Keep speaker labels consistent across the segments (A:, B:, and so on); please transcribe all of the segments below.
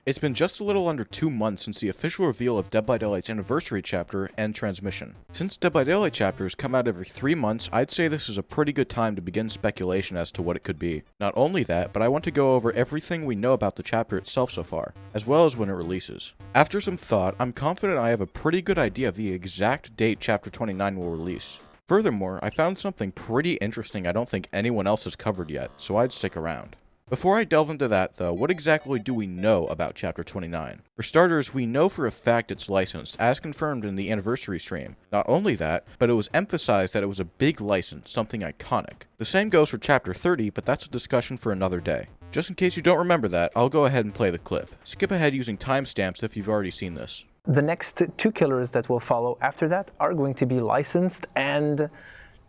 A: It's been just a little under 2 months since the official reveal of Dead by Daylight's anniversary chapter and transmission. Since Dead by Daylight chapters come out every 3 months, I'd say this is a pretty good time to begin speculation as to what it could be. Not only that, but I want to go over everything we know about the chapter itself so far, as well as when it releases. After some thought, I'm confident I have a pretty good idea of the exact date chapter 29 will release. Furthermore, I found something pretty interesting I don't think anyone else has covered yet, so I'd stick around. Before I delve into that though, what exactly do we know about Chapter 29? For starters, we know for a fact it's licensed, as confirmed in the anniversary stream. Not only that, but it was emphasized that it was a big license, something iconic. The same goes for Chapter 30, but that's a discussion for another day. Just in case you don't remember that, I'll go ahead and play the clip. Skip ahead using timestamps if you've already seen this.
B: The next 2 killers that will follow after that are going to be licensed, and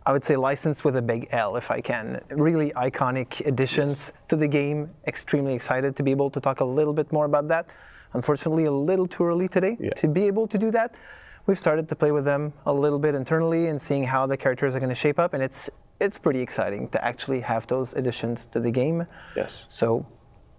B: I would say licensed with a big L if I can. Really iconic additions to the game. Extremely excited to be able to talk a little bit more about that. Unfortunately, a little too early today to be able to do that. We've started to play with them a little bit internally and seeing how the characters are going to shape up, and it's pretty exciting to actually have those additions to the game.
C: Yes.
B: So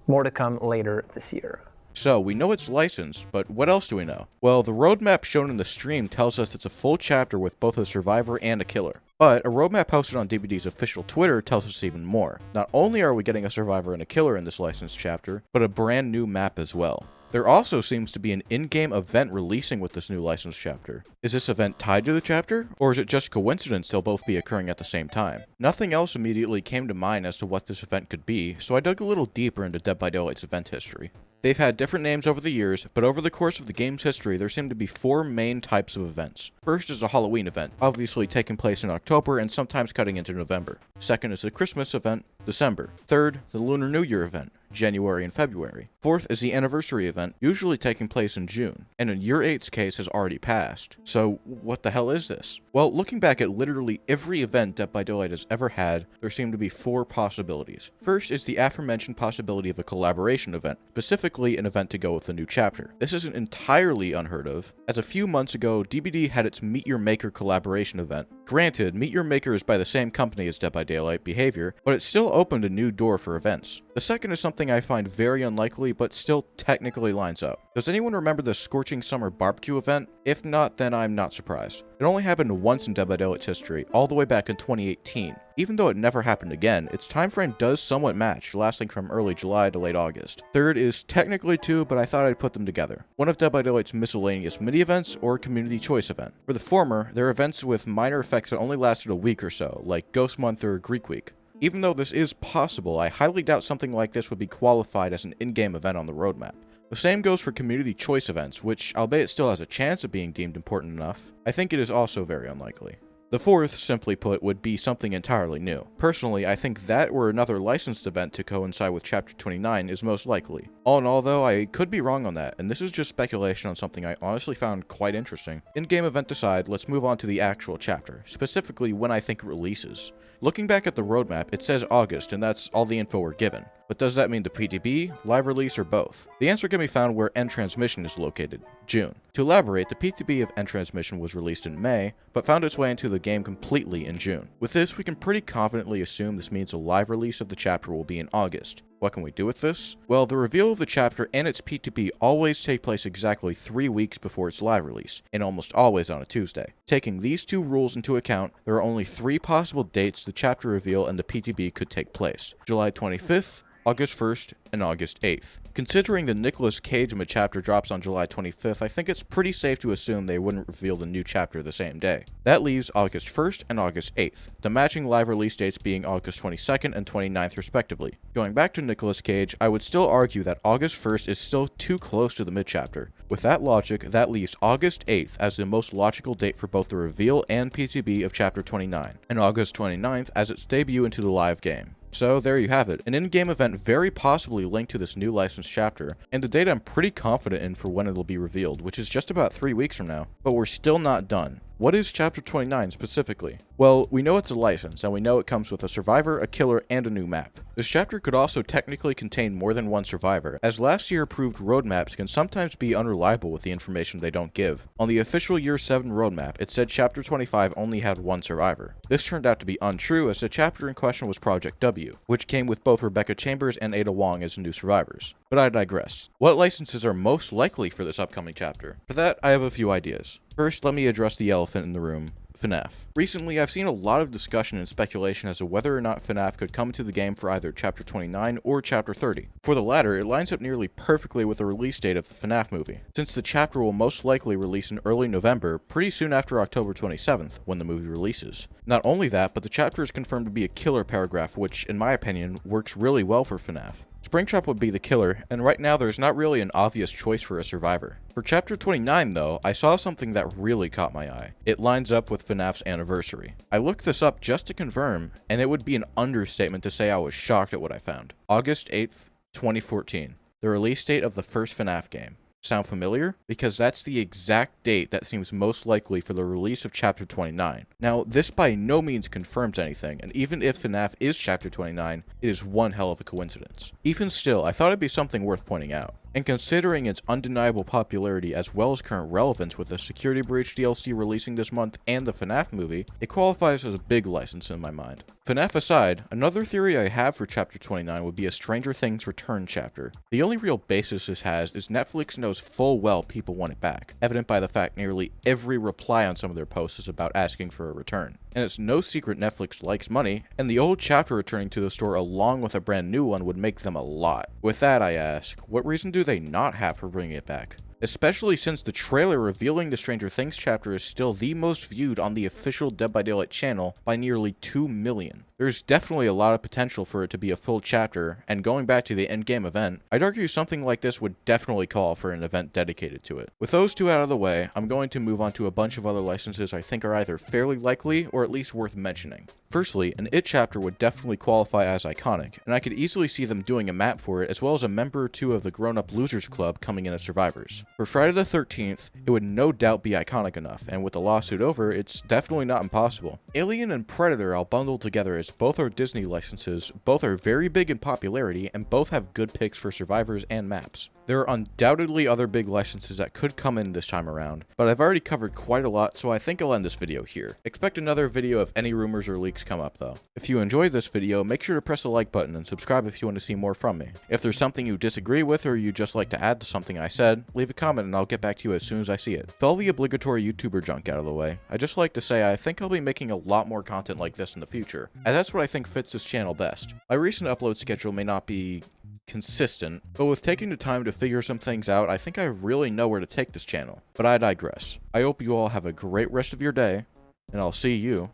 B: more to come later this year.
A: So, we know it's licensed, but what else do we know? Well, the roadmap shown in the stream tells us it's a full chapter with both a survivor and a killer. But a roadmap posted on DBD's official Twitter tells us even more. Not only are we getting a survivor and a killer in this licensed chapter, but a brand new map as well. There also seems to be an in-game event releasing with this new licensed chapter. Is this event tied to the chapter, or is it just coincidence they'll both be occurring at the same time? Nothing else immediately came to mind as to what this event could be, so I dug a little deeper into Dead by Daylight's event history. They've had different names over the years, but over the course of the game's history, there seem to be 4 main types of events. First is a Halloween event, obviously taking place in October and sometimes cutting into November. Second is the Christmas event, December. Third, the Lunar New Year event, January and February. Fourth is the anniversary event, usually taking place in June, and in Year 8's case has already passed. So what the hell is this? Well, looking back at literally every event Dead by Daylight has ever had, there seem to be 4 possibilities. First is the aforementioned possibility of a collaboration event, specifically an event to go with the new chapter. This isn't entirely unheard of, as a few months ago, DBD had its Meet Your Maker collaboration event. Granted, Meet Your Maker is by the same company as Dead by Daylight Behavior, but it still opened a new door for events. The second is something I find very unlikely, but still technically lines up. Does anyone remember the Scorching Summer Barbecue event? If not, then I'm not surprised. It only happened once in Dead by Daylight's history, all the way back in 2018. Even though it never happened again, its time frame does somewhat match, lasting from early July to late August. Third is technically 2, but I thought I'd put them together. One of Dead by Daylight's miscellaneous mini-events or community choice event. For the former, they're events with minor effects that only lasted a week or so, like Ghost Month or Greek Week. Even though this is possible, I highly doubt something like this would be qualified as an in-game event on the roadmap. The same goes for community choice events, which, albeit still has a chance of being deemed important enough, I think it is also very unlikely. The fourth, simply put, would be something entirely new. Personally, I think that or another licensed event to coincide with Chapter 29 is most likely. All in all though, I could be wrong on that, and this is just speculation on something I honestly found quite interesting. In-game event aside, let's move on to the actual chapter, specifically when I think it releases. Looking back at the roadmap, it says August, and that's all the info we're given. But does that mean the PTB, live release, or both? The answer can be found where End Transmission is located, June. To elaborate, the PTB of End Transmission was released in May, but found its way into the game completely in June. With this, we can pretty confidently assume this means a live release of the chapter will be in August. What can we do with this? Well, the reveal of the chapter and its PTB always take place exactly 3 weeks before its live release, and almost always on a Tuesday. Taking these 2 rules into account, there are only 3 possible dates the chapter reveal and the PTB could take place: July 25th, August 1st, and August 8th. Considering the Nicolas Cage chapter drops on July 25th, I think it's pretty safe to assume they wouldn't reveal the new chapter the same day. That leaves August 1st and August 8th, the matching live release dates being August 22nd and 29th respectively. Going back to Nicolas Cage, I would still argue that August 1st is still too close to the mid-chapter. With that logic, that leaves August 8th as the most logical date for both the reveal and PTB of Chapter 29, and August 29th as its debut into the live game. So there you have it, an in-game event very possibly linked to this new licensed chapter, and a date I'm pretty confident in for when it'll be revealed, which is just about 3 weeks from now. But we're still not done. What is Chapter 29 specifically? Well, we know it's a license, and we know it comes with a survivor, a killer, and a new map. This chapter could also technically contain more than one survivor, as last year approved roadmaps can sometimes be unreliable with the information they don't give. On the official Year 7 roadmap, it said Chapter 25 only had 1 survivor. This turned out to be untrue, as the chapter in question was Project W, which came with both Rebecca Chambers and Ada Wong as new survivors. But I digress. What licenses are most likely for this upcoming chapter? For that, I have a few ideas. First, let me address the elephant in the room. FNAF. Recently, I've seen a lot of discussion and speculation as to whether or not FNAF could come to the game for either Chapter 29 or Chapter 30. For the latter, it lines up nearly perfectly with the release date of the FNAF movie, since the chapter will most likely release in early November, pretty soon after October 27th, when the movie releases. Not only that, but the chapter is confirmed to be a killer paragraph, which, in my opinion, works really well for FNAF. Springtrap would be the killer, and right now there's not really an obvious choice for a survivor. For Chapter 29 though, I saw something that really caught my eye. It lines up with FNAF's anniversary. I looked this up just to confirm, and it would be an understatement to say I was shocked at what I found. August 8th, 2014. The release date of the first FNAF game. Sound familiar? Because that's the exact date that seems most likely for the release of Chapter 29. Now, this by no means confirms anything, and even if FNAF is Chapter 29, it is one hell of a coincidence. Even still, I thought it'd be something worth pointing out. And considering its undeniable popularity as well as current relevance with the Security Breach DLC releasing this month and the FNAF movie, it qualifies as a big license in my mind. FNAF aside, another theory I have for Chapter 29 would be a Stranger Things Return chapter. The only real basis this has is Netflix knows full well people want it back, evident by the fact nearly every reply on some of their posts is about asking for a return. And it's no secret Netflix likes money, and the old chapter returning to the store along with a brand new one would make them a lot. With that, I ask, what reason do they not have for bringing it back? Especially since the trailer revealing the Stranger Things chapter is still the most viewed on the official Dead by Daylight channel by nearly 2 million. There's definitely a lot of potential for it to be a full chapter, and going back to the endgame event, I'd argue something like this would definitely call for an event dedicated to it. With those two out of the way, I'm going to move on to a bunch of other licenses I think are either fairly likely or at least worth mentioning. Firstly, an It chapter would definitely qualify as iconic, and I could easily see them doing a map for it as well as a member or two of the Grown Up Losers Club coming in as survivors. For Friday the 13th, it would no doubt be iconic enough, and with the lawsuit over, it's definitely not impossible. Alien and Predator I'll bundle together as both are Disney licenses, both are very big in popularity, and both have good picks for survivors and maps. There are undoubtedly other big licenses that could come in this time around, but I've already covered quite a lot, so I think I'll end this video here. Expect another video if any rumors or leaks come up though. If you enjoyed this video, make sure to press the like button and subscribe if you want to see more from me. If there's something you disagree with or you'd just like to add to something I said, leave a comment and I'll get back to you as soon as I see it. With all the obligatory YouTuber junk out of the way, I'd just like to say I think I'll be making a lot more content like this in the future, and that's what I think fits this channel best. My recent upload schedule may not be consistent, but with taking the time to figure some things out, I think I really know where to take this channel. But I digress. I hope you all have a great rest of your day, and I'll see you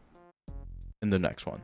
A: in the next one.